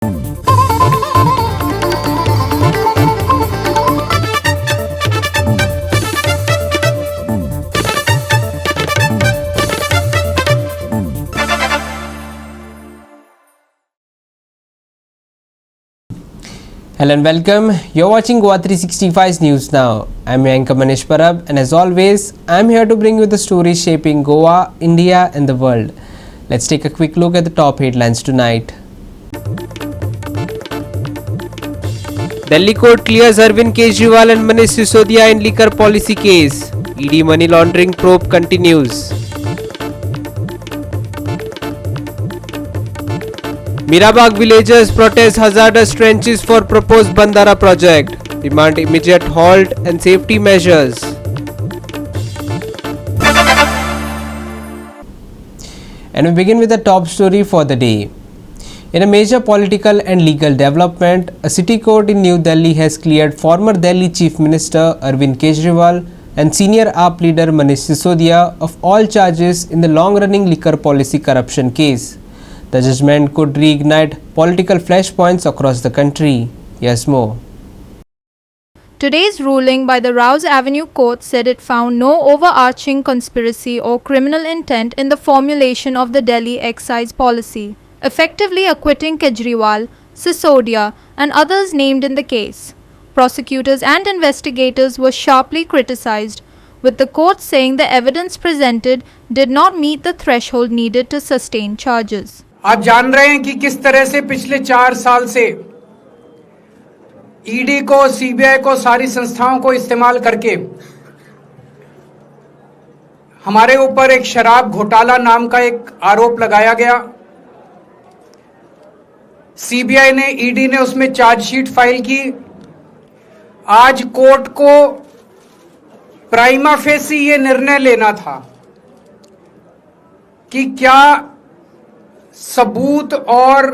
Hello and welcome. You're watching Goa 365's News Now. I'm your anchor Manish Parab, and as always, I'm here to bring you the stories shaping Goa, India and the world. Let's take a quick look at the top headlines tonight. Delhi court clears Arvind Kejriwal and Manish Sisodia in liquor policy case. ED money laundering probe continues. Mirabagh villagers protest hazardous trenches for proposed Bandara project. Demand immediate halt and safety measures. And we begin with the top story for the day. In a major political and legal development, a city court in New Delhi has cleared former Delhi Chief Minister Arvind Kejriwal and senior AAP leader Manish Sisodia of all charges in the long-running liquor policy corruption case. The judgment could reignite political flashpoints across the country. Yes, more. Today's ruling by the Rouse Avenue Court said it found no overarching conspiracy or criminal intent in the formulation of the Delhi excise policy, effectively acquitting Kejriwal, Sisodia, and others named in the case. Prosecutors and investigators were sharply criticized, with the court saying the evidence presented did not meet the threshold needed to sustain charges. आप जान रहे हैं कि किस तरह से पिछले 4 साल से ED को, CBI को, सारी संस्थाओं को इस्तेमाल करके हमारे ऊपर एक शराब घोटाला नाम का एक आरोप लगाया गया। सीबीआई ने, ईडी ने उसमें चार्जशीट फाइल की। आज कोर्ट को प्राइमा फेसी ये निर्णय लेना था कि क्या सबूत और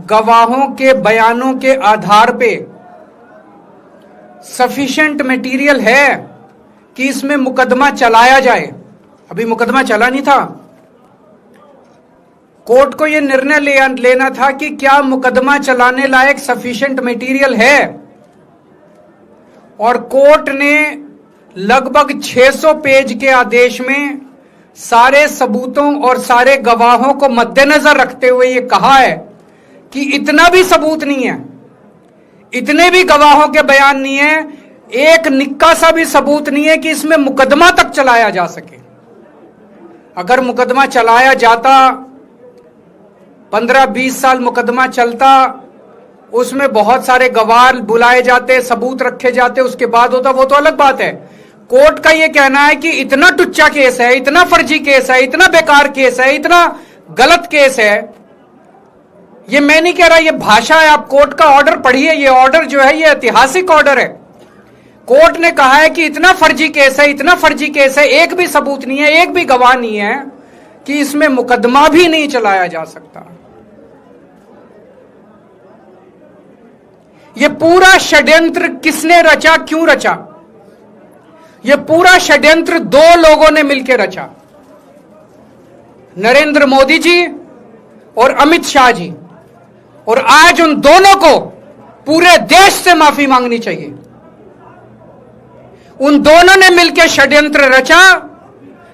गवाहों के बयानों के आधार पे सफिशिएंट मटेरियल है कि इसमें मुकदमा चलाया जाए। अभी मुकदमा चला नहीं था। कोर्ट को यह निर्णय लेना था कि क्या मुकदमा चलाने लायक सफिशिएंट मटेरियल है, और कोर्ट ने लगभग 600 पेज के आदेश में सारे सबूतों और सारे गवाहों को मद्देनजर रखते हुए यह कहा है कि इतना भी सबूत नहीं है, इतने भी गवाहों के बयान नहीं है, एक निक्का सा भी सबूत नहीं है कि इसमें मुकदमा तक चलाया जा सके। अगर मुकदमा चलाया जाता, 15-20 साल मुकदमा चलता, उसमें बहुत सारे गवाह बुलाए जाते, सबूत रखे जाते, उसके बाद होता, वो तो अलग बात है। कोर्ट का यह कहना है कि इतना टुच्चा केस है, इतना फर्जी केस है, इतना बेकार केस है, इतना गलत केस है। यह मैं नहीं कह रहा, यह भाषा है। आप कोर्ट का ऑर्डर पढ़िए। यह ऑर्डर जो है, यह ऐतिहासिक ऑर्डर है। कोर्ट ने कहा है कि इतना फर्जी केस है, इतना फर्जी केस है, एक भी सबूत नहीं है, एक भी गवाह नहीं है कि इसमें मुकदमा भी नहीं चलाया जा सकता। यह पूरा षड्यंत्र किसने रचा, क्यों रचा? यह पूरा षड्यंत्र 2 लोगों ने मिलकर रचा, नरेंद्र मोदी जी और अमित शाह जी। और आज उन दोनों को पूरे देश से माफी मांगनी चाहिए। उन दोनों ने मिलकर षड्यंत्र रचा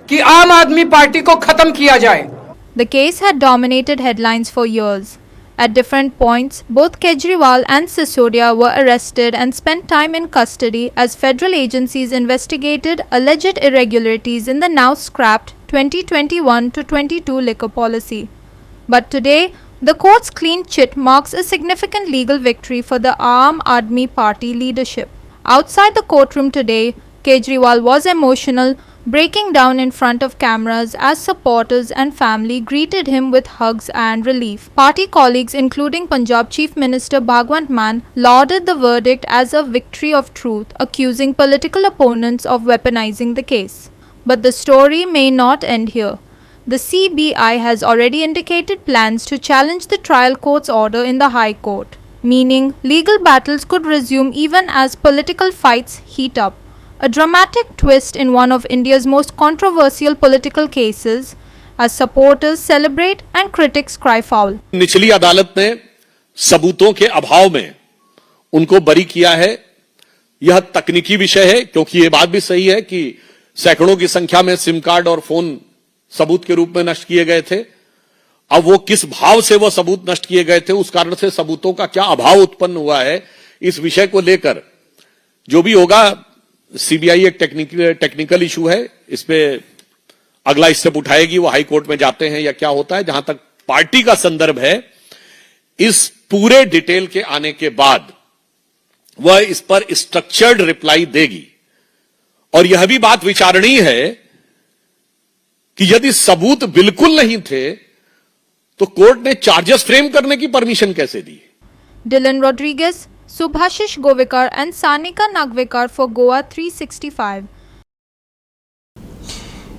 कि आम आदमी पार्टी को खत्म किया जाए। The case had dominated headlines for years. At different points, both Kejriwal and Sisodia were arrested and spent time in custody as federal agencies investigated alleged irregularities in the now scrapped 2021-22 liquor policy. But today, the court's clean chit marks a significant legal victory for the Aam Aadmi Party leadership. Outside the courtroom today, Kejriwal was emotional, breaking down in front of cameras as supporters and family greeted him with hugs and relief. Party colleagues, including Punjab Chief Minister Bhagwant Mann, lauded the verdict as a victory of truth, accusing political opponents of weaponizing the case. But the story may not end here. The CBI has already indicated plans to challenge the trial court's order in the High Court, meaning legal battles could resume even as political fights heat up. A dramatic twist in one of India's most controversial political cases, as supporters celebrate and critics cry foul. निचली अदालत ने सबूतों के अभाव में उनको बरी KIA है। यह तकनीकी विषय है, क्योंकि यह बात भी सही है कि सैकड़ों की संख्या में सिम कार्ड और फोन सबूत के रूप में नष्ट किए गए थे। अब वो किस भाव से वो सबूत नष्ट किए गए थे, उस कारण से सबूतों का क्या अभाव उत्पन्न हुआ है, इस विषय को लेकर जो भी होगा, सीबीआई एक टेक्निकल इशू है, इस पे अगला स्टेप उठाएगी। वो हाई कोर्ट में जाते हैं या क्या होता है। जहां तक पार्टी का संदर्भ है, इस पूरे डिटेल के आने के बाद वह इस पर स्ट्रक्चर्ड रिप्लाई देगी। और यह भी बात विचारणीय है कि यदि सबूत बिल्कुल नहीं थे तो कोर्ट ने चार्जेस फ्रेम करने की परमिशन कैसे दी? Dylan Rodriguez, Subhashish Govekar and Sanika Nagvekar for Goa 365.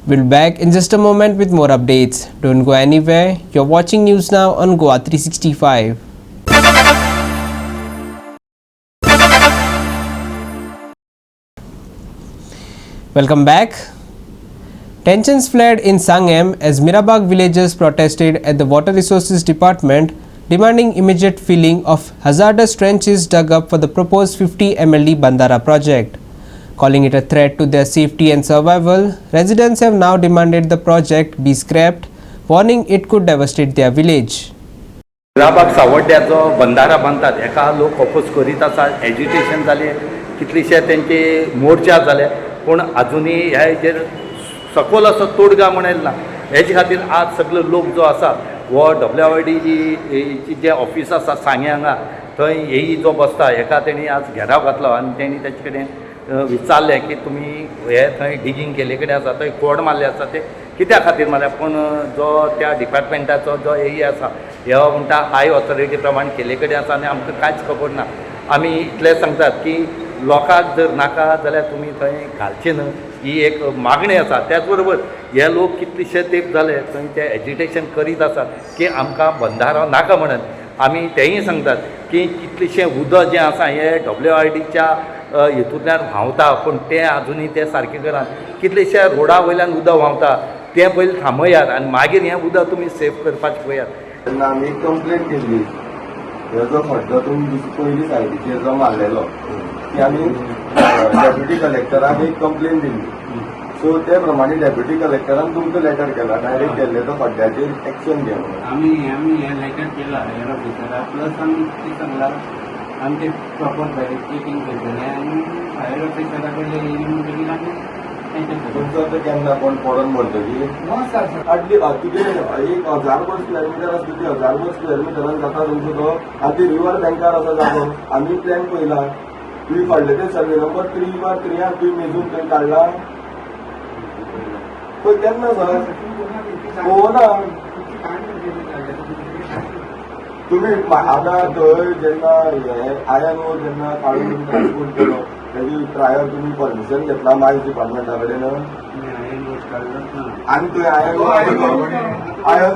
We'll be back in just a moment with more updates. Don't go anywhere. You're watching news now on Goa 365. Welcome back. Tensions flared in Sangam as Mirabag villagers protested at the Water Resources Department, demanding immediate filling of hazardous trenches dug up for the proposed 50 MLD Bandara project. Calling it a threat to their safety and survival, residents have now demanded the project be scrapped, warning it could devastate their village. Mirabag सावड्ड्याचो बंधारा बांदतात हेका लोक oppose करीत आसात, agitation जाले, कितलीशे तेंचे मोर्चा जाले, पूण अजुनूय ह्या हेजेर सखोल असो तोडगा म्हणून ना। हेजे खातीर आज सगळे लोक जो आसा वो WID जी जे ऑफिस आसा सांगे हांगा थंय हेई जो बसता हेका तेणी आज घेराव घातलो आनी तेणी तेचे कडेन विचारलें की तुमी हे थंय डिगींग केले कडेन आसा थंय कोड मारले आसा ते कित्या खातीर मारल्या, पूण जो त्या डिपार्टमेंटाचो जो एई आसा हो म्हणटा हाय ऑथॉरिटी प्रमाण केले कडेन आसा आनी आमकां कांयच खबर ना। आमी इतलें सांगतात की लोकांक जर नाका जाल्यार तुमी थंय घालचें न्हय, ही एक मागणी आसा। त्याच बरोबर हे लोक कितलेशे तेंप जाले थंय ते एजिटेशन करीत आसात की आमकां बंधारो नाका म्हणून। आमी तेंय सांगतात की कितलेशें उदक जें आसा हें WIDच्या हितूंतल्यान व्हांवता, पूण तें आजुनूय ते सारकें करात। कितलेशे रोडा वयल्यान उदक व्हांवता तें पयलीं थांबयात आनी मागीर हें उदक तुमी सेव करपाचें पळयात। तेन्ना आमी कंप्लेंट केल्ली, ह्यो जो खड्डो तुमी पयलीं सायडीचेर जो मारलेलो ती आमी डेप्युटी कलेक्टराक एक कंप्लेंट दिल्ली। सो ते प्रमाणे डेप्युटी कलेक्टरान तुमकां लेटर केला, डायरेक्ट केल्ले तो खड्ड्याचेर एक्शन घे म्हणून। आम्ही हे लेटर केला हेड ऑफिसराक, प्लस आमी कितें सांगला आमी ते प्रॉपर वेरिफिकेशन करतले आनी हायर ऑफिसरा कडले येयली म्हणटकीर आमी तुमचो तो केन्ना कोण पडोन मरतकीर आटली तुजे 1000 वर्स किलोमिटर आसता ती 1000 वर्स किलोमिटरान जाता तुमचो तो। आनी ती रिवर बँकार आसा जागो, आमी प्लॅन पयला, तुमी फाडले ते सर्वे नंबर 3/3 तुमी मेजून थंय काडला पळय केन्ना सर पळोवना तुमी। आतां थंय जेन्ना आयन ओर जेन्ना काडून ट्रान्सपोर्ट केलो तेजी प्रायर तुमी परमिशन घेतला मायन्स डिपार्टमेंटा कडेन आनी थंय आयन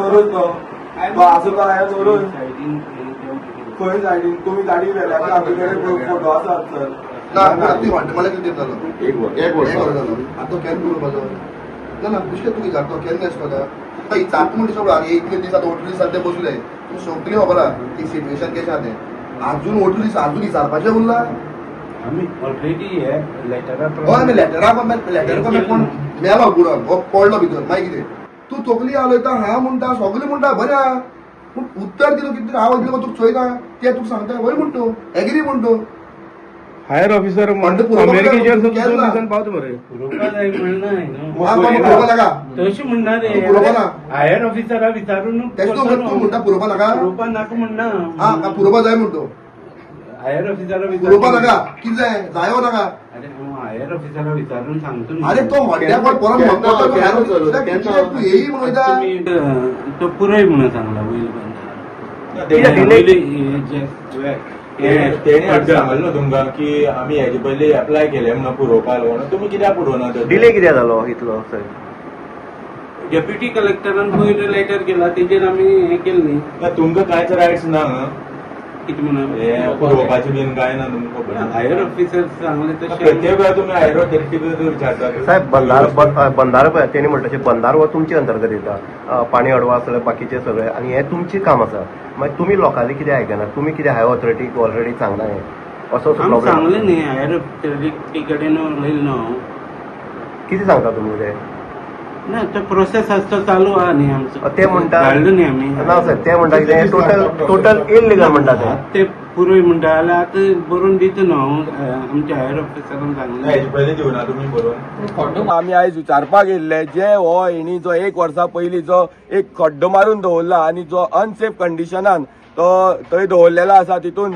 ओरूच तो आसा तो आयन ओरूच खंय सायडीन तुमी गाडी व्हेल्या की आमचे कडेन फोटो आसात सर। मला किती झालं एक वर्ष झालं आता तो केन्ना करपाचो ना ना दुसरे तुमी जातो केन्ना आसता काही जात म्हणून सगळं इतले दीस आता 8 दीस सध्या बसले तुम्ही सगळी खबर की सिच्युएशन कशें आहा तें अजून 8 दीस अजून विचारपाचें उरला। आमी ऑलरेडी हे लेटरा हय आमी लेटर कोण मेलो बुडोन हो पडलो भितर मागीर कितें तूं तकली हालयता हांव म्हणटा सगळें म्हणटा बरें आहा, पूण उत्तर दिलो कितें हांव दिलो तुका चोयता तें तुका सांगता वय म्हणटो एग्री म्हणटो हायर ऑफिसर अमेरिकेचेर पावता मरे पुरोवपा जाय म्हणना तशी म्हणना रे हायर ऑफिसरा विचारून तूं म्हणटा पुरोवपा नाका पुरोवपा नाका म्हणना हा पुरोवपा जाय म्हणटो हायर ऑफिसरा पुरोवपा नाका कितें जाय जायो नाका। अरे हांव हायर ऑफिसरा विचारून सांगतो अरे तो हॉटेल परत तूं येई म्हणटा तो पुरय म्हणून सांगला तेणी सांगलो तुमकां की आमी हेजे पयली एप्लाय केले म्हणून पुरोवपाक लागून तुमी कित्याक पुरोवना डिले कित्याक जालो इतलो सर? डेप्युटी कलेक्टरान पयलीं लेटर केला तेजेर आमी हें केलें न्ही। तुमकां कांयच रायट्स ना कितें म्हणून हे पुरोवपाची बीन काय ना तुमकां खबर ना. हायर ऑफिसर सांगले तशें प्रत्येक वेळा तुम्ही हायर ऑथॉरिटीक विचारतात. साहेब बंधार पळय तेणी म्हणटा तशें बंधार हो तुमचे अंतर्गत येता, पाणी अडवा सगळे बाकीचे सगळे, आनी हें तुमचें काम आसा. मागीर तुमी लोकांनी कितें आयकना, तुमी कितें हायर ऑथॉरिटीक ऑलरेडी सांगना हें असो आमी प्रॉब्लेम सांगलें न्ही हायर ऑथॉरिटी कडेन उलयलें हांव. कितें सांगता तुमी ते? ना तो प्रोसेस आसता चालू आहा न्ही आमचो. ते म्हणटा धाडलो न्ही आमी. ना साहेब ते म्हणटा कितें टोटल इल्लिगल म्हणटा ते. ते पुरोय म्हणटा जाल्यार आतां बरोवन दिता न्हू हांव आमच्या हायर ऑफिसरान सांगलें. हेजे पयलीं दिवना तुमी बरोवन. आमी आयज विचारपाक येयल्ले जे हो हेणी जो 1 वर्सा पयलीं जो एक खड्डो मारून दवरला आनी जो अनसेफ कंडिशनान तो थंय दवरलेलो आसा, तितून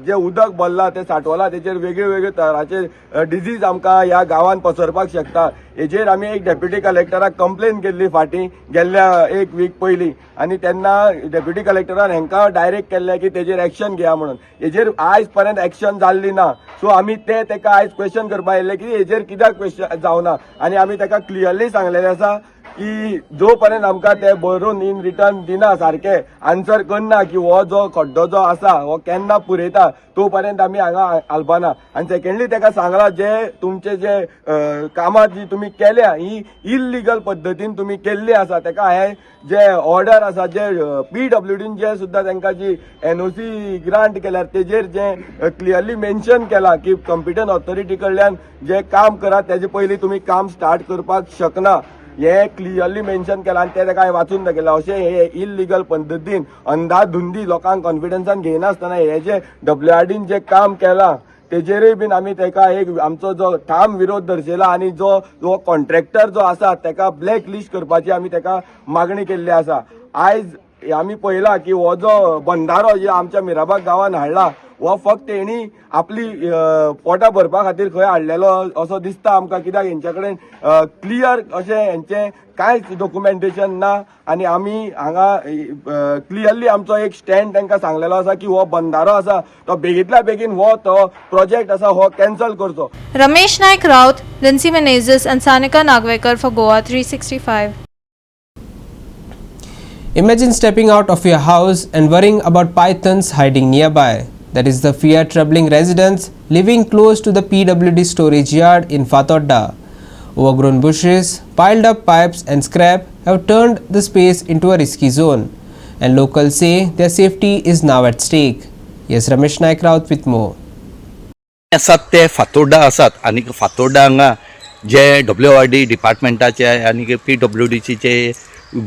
जे उदक भरला ते साठवला, तेचेर वेगळे वेगळे तराचे डिजीज आमकां ह्या गांवांत पसरपाक शकता. हेजेर आमी एक डेप्युटी कलेक्टराक कंप्लेन केल्ली फाटीं गेल्ल्या 1 वीक पयलीं, आनी तेन्ना डेप्युटी कलेक्टरान हांकां डायरेक्ट केल्लें की तेजेर एक्शन घेया म्हणून. हेजेर आयज पर्यंत एक्शन जाल्ली ना. सो आमी तेका आयज क्वेश्चन करपाक येयल्ले की हेजेर कित्याक क्वेश्चन जावना, आनी आमी तेका क्लियरली सांगलेलें आसा की जो पर्यंत आमकां ते बरोवन इन रिटर्न दिना, सारके आन्सर करना की हो जो खड्डो जो आसा हो केन्ना पुरयता, तो पर्यंत आमी हांगा हालपाना. आनी सेकंडली तेका सांगला जे तुमचे जे कामां जी तुमी केल्या ही इल्लिगल पद्दतीन तुमी केल्ली आसा, तेका हे जे ऑर्डर आसा जे PWDन जे सुद्दां तांकां जी NOC ग्रांट केल्यार तेजेर जे क्लियरली मेन्शन केला की कॉम्पिटंट ऑथॉरिटी कडल्यान जे काम करात तेजे पयलीं तुमी काम स्टार्ट करपाक शकना, हे क्लियरली मेन्शन केला. आनी ते ताका वाचून दाखयला अशें हे इल्लिगल पद्दतीन अंधाधुंदी लोकांक कॉन्फिडन्सान घेयनासतना हे जे WRDन जे काम केलां तेजेरूय बीन आमी तेका एक आमचो जो ठाम विरोध दर्शयला, आनी जो कॉन्ट्रॅक्टर जो आसा तेका ब्लॅक लिस्ट करपाची आमी तेका मागणी केल्ली आसा. आयज आमी पळयला की हो जो बंधारो जे आमच्या मिराबाग गांवांत हाडला हो फक्त हेणी आपली पोटां भरपा खातीर खंय हाडलेलो असो दिसता आमकां, कित्याक हेंच्या कडेन क्लियर अशें हेंचें कांयच डॉक्युमेंटेशन ना. आनी आमी हांगा क्लियरली आमचो एक स्टँड तांकां सांगलेलो आसा की हो बंधारो आसा तो बेगींतल्या बेगीन हो तो प्रोजेक्ट आसा हो कॅन्सल करचो. Ramesh Naik Raut, Lindsay Menezes and Sanika Nagwekar for Goa 365. Imagine stepping out of your house and worrying about pythons hiding nearby. That is the fear troubling residents living close to the PWD storage yard in Fatodda. Overgrown bushes, piled up pipes and scrap have turned the space into a risky zone, and locals say their safety is now at stake. Yes, Ramesh Naik Raut with more. आसात ते फातोर्डा आसात, आनी फातोर्डा हांगा जे WRD डिपार्टमेंटाचे आनी PWDचे जे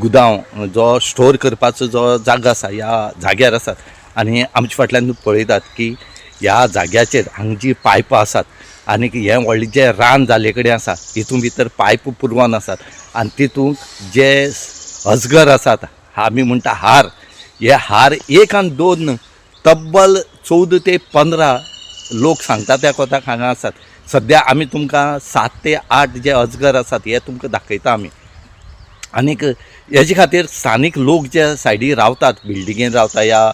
गुदांव जो store करपाचो जो जागो आसा ह्या जाग्यार आसात. आनी आमचे फाटल्यान पळयतात की ह्या जाग्याचेर हांगा जी पायपां आसात आनी हें व्हडलें जे रान जाल्ले कडेन आसा हितून भितर पायप पुरवून आसात, आनी तितूंत जे अजगर आसात आमी म्हणटा हार, हे हार 1 आनी 2 तब्बल 14 ते 15 लोक सांगता त्या कोताक हांगा आसात. सद्या आमी तुमकां 7 ते 8 जे अजगर आसात हे तुमकां दाखयता आमी. आनीक हेजे खातीर स्थानीक लोक जे सायडीक रावतात, बिल्डिंगेन रावता या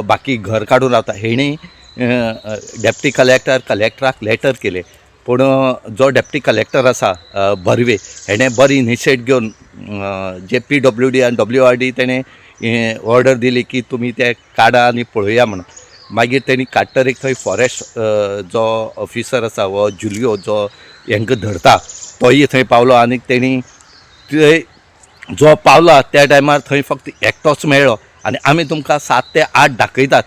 बाकी घर काडून रावता, हेणी डेप्टी कलेक्टराक लेटर केले. पूण जो डेप्टी कलेक्टर आसा बर्वे हेणें बरी इनिशिएट घेवन जे PWD आनी WRD तेणें ऑर्डर दिली की तुमी ते काडा आनी पळोवया म्हणून. मागीर तेणी काडटरीक थंय फॉरेस्ट जो ऑफिसर आसा हो जुलियो जो हेंकां धरता तोय थंय पावलो, आनी तेणी थंय जो पावला त्या टायमार थंय फक्त एकटोच मेळ्ळो. आनी आमी तुमकां 7 ते 8 दाखयतात.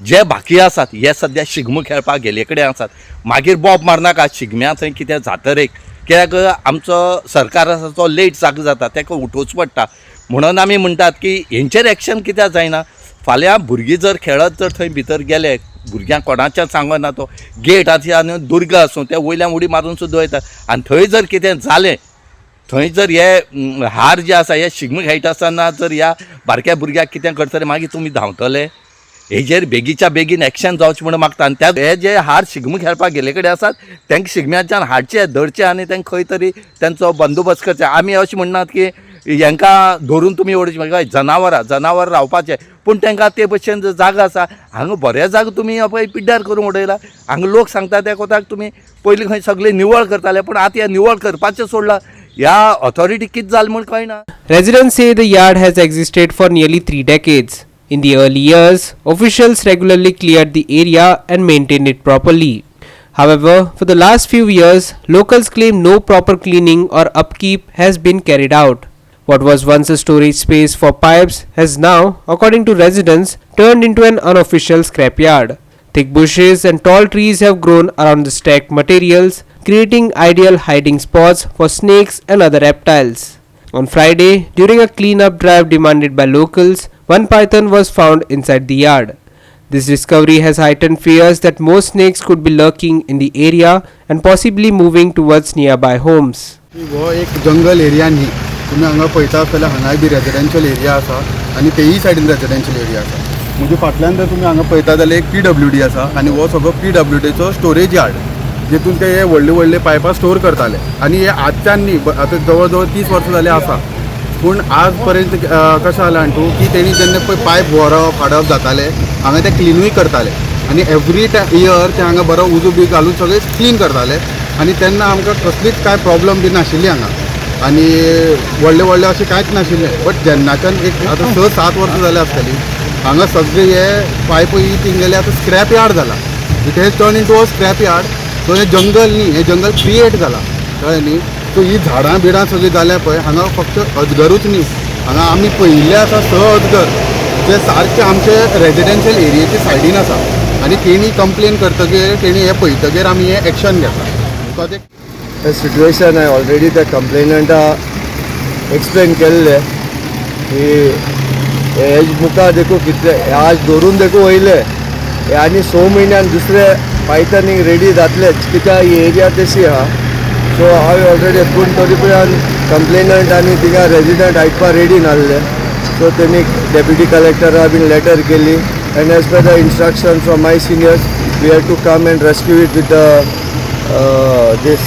जे बाकी आसात हे सद्या शिगमो खेळपाक गेले कडेन आसात. मागीर बॉब मारनाका, शिगम्या थंय कितें जातरेक, कित्याक आमचो सरकार आसा तो लेट जाता ताका उठोवच पडटा. म्हणून आमी म्हणटात की हेंचेर एक्शन कित्याक जायना. फाल्यां भुरगीं जर खेळत जर थंय भितर गेले, भुरग्यांक कोणाचें सांगना तो गेट आसा आनी दुर्ग आसूं ते वयल्यान उडी मारून सुद्दां वयता. आनी थंय जर कितें जालें, थंय जर हे हार जे आसा हे शिगमो खेळटा आसतना जर ह्या बारक्या भुरग्याक कितें करतले मागीर तुमी धांवतले. हेजेर बेगीच्या बेगीन एक्शन जावचें म्हणून मागता. आनी त्या हे जे हार शिगमो खेळपाक गेले कडेन आसात तांकां शिगम्याच्यान हाडचे, धरचे आनी तांकां खंय तरी तांचो बंदोबस्त करचे. आमी अशें म्हणनात की हांकां धरून तुमी उडोवचे, म्हणजे जनावर रावपाचे, पूण तांकां ते भशेन जागा आसा. हांगा बरे जागा तुमी पळय पिड्ड्यार करून उडयला. हांगा लोक सांगता त्या कोताक तुमी पयलीं खंय सगळें निवळ करताले, पूण आतां हें निवळ करपाचें सोडलां. ह्या ऑथॉरिटी कितें जालें म्हूण कळना. Residents say the yard has existed for nearly 3 decades. In the early years, officials regularly cleared the area and maintained it properly. However, for the last few years, locals claim no proper cleaning or upkeep has been carried out. What was once a storage space for pipes has now, according to residents, turned into an unofficial scrapyard. Thick bushes and tall trees have grown around the stacked materials, creating ideal hiding spots for snakes and other reptiles. On Friday, during a clean-up drive demanded by locals, one python was found inside the yard. This discovery has heightened fears that more snakes could be lurking in the area and possibly moving towards nearby homes. हो एक जंगल area न्ही तुम्ही हांगा पळयता जाल्यार हांगाय बी residential area आसा आनी तेयी सायडीन रेजिडेंशियल एरिया आसा म्हणजे फाटल्यान जर तुमी हांगा पळयता जाल्यार एक PWD आसा आनी हो सगळो PWDचो स्टोरेज यार्ड जेतून ते हे व्हडले व्हडले पायपां स्टोर करताले आनी हे आजच्यान न्ही आतां जवळ जवळ 30 वर्सां जाले आसा पूण आज पर्यंत कशें जालां तूं की तेणी जेन्ना पळय पायप व्हरप हाडप जाताले हांगा ते क्लिनूय करताले आनी एवरी इयर ते हांगा बरो उजो बी घालून सगळे क्लीन करताले आनी तेन्ना आमकां कसलीच कांय प्रॉब्लम बी नाशिल्ली हांगा आनी व्हडले व्हडले अशें कांयच नाशिल्लें बट जेन्नाच्यान एक आतां 6-7 वर्सां जालीं आसतलीं हांगा सगळे हे पायप ही थिंगेले आतां स्क्रॅप यार्ड जाला it has turn into a scrap yard so हे जंगल न्ही हे जंगल क्रिएट जाला कळ्ळें न्ही सो ही झाडां बिडां सगळीं जाल्या पळय हांगा फक्त अजगरूच न्ही हांगा आमी पळयिल्ले आसा 6 अजगर जे सारके आमचे रेजिडेंशियल एरियेचे सायडीन आसा आनी तेणी कंप्लेन करतकीर तेणी हे पळयतकीर आमी हे एक्शन घेता The situation I already the complainant explain केल्ले की हेज मुखार देखो कितले आज धरून देखो वयले आनी 6 म्हयन्यान दुसरे पायथनीक रेडी जातलेच कित्याक ही एरिया तशी आहा सो हांवें ऑलरेडी पूण तरी पर्यंत कंप्लेनंट आनी थिंगा रेजिडेंट आयकपा रेडी नासले सो तेणी डेप्युटी कलेक्टरा बीन लेटर केली and as per the instruction from my seniors we have to come and rescue it with the this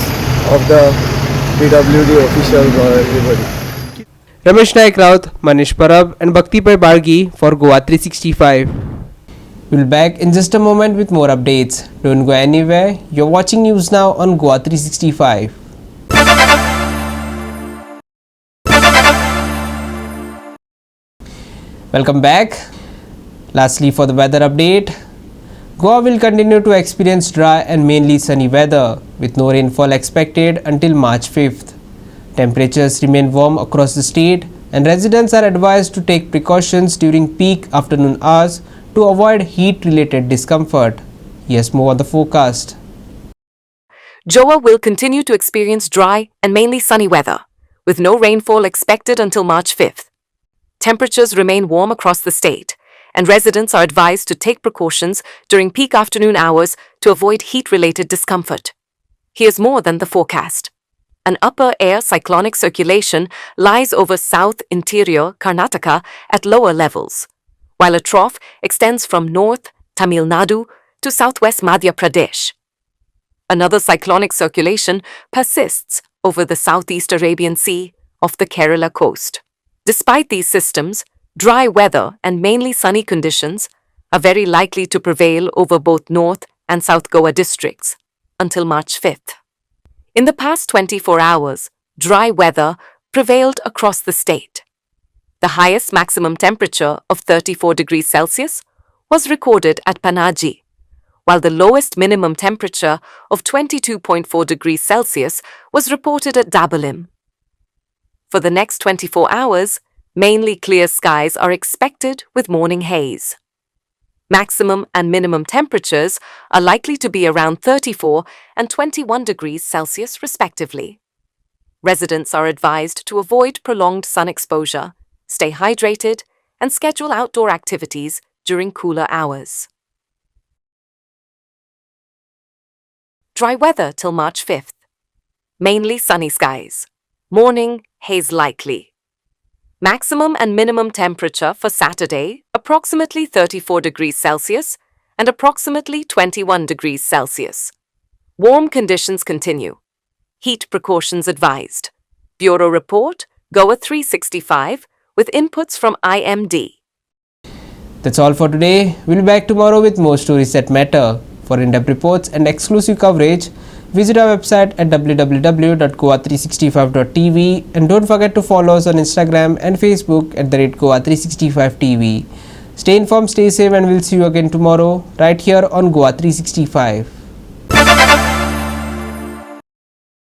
of the PWD officials or everybody. Ramesh Naik Raut, Manish Parab and Bhakti Pai Bargi for Goa 365. We'll be back in just a moment with more updates. Don't go anywhere. You're watching news now on Goa 365. Welcome back. Lastly, for the weather update, Goa will continue to experience dry and mainly sunny weather with no rainfall expected until March 5th. Temperatures remain warm across the state and residents are advised to take precautions during peak afternoon hours to avoid heat-related discomfort. Here's more on the forecast. Goa will continue to experience dry and mainly sunny weather with no rainfall expected until March 5th. Temperatures remain warm across the state and residents are advised to take precautions during peak afternoon hours to avoid heat-related discomfort. Here's more than the forecast. An upper air cyclonic circulation lies over south interior Karnataka at lower levels, while a trough extends from north Tamil Nadu to southwest Madhya Pradesh. Another cyclonic circulation persists over the southeast Arabian Sea off the Kerala coast. Despite these systems, dry weather and mainly sunny conditions are very likely to prevail over both North and South Goa districts until March 5th. In the past 24 hours, dry weather prevailed across the state. The highest maximum temperature of 34 degrees Celsius was recorded at Panaji, while the lowest minimum temperature of 22.4 degrees Celsius was reported at Dabolim. For the next 24 hours, mainly clear skies are expected with morning haze. Maximum and minimum temperatures are likely to be around 34 and 21 degrees Celsius respectively. Residents are advised to avoid prolonged sun exposure, stay hydrated, and schedule outdoor activities during cooler hours. Dry weather till March 5th. Mainly sunny skies. Morning haze likely. Maximum and minimum temperature for Saturday, approximately 34 degrees Celsius and approximately 21 degrees Celsius. Warm conditions continue. Heat precautions advised. Bureau Report, Goa 365, with inputs from IMD. That's all for today. We'll be back tomorrow with more stories that matter. For in-depth reports and exclusive coverage, visit our website at www.goa365.tv and don't forget to follow us on Instagram and Facebook at @Goa365TV. Stay informed, stay safe, and we'll see you again tomorrow right here on Goa 365.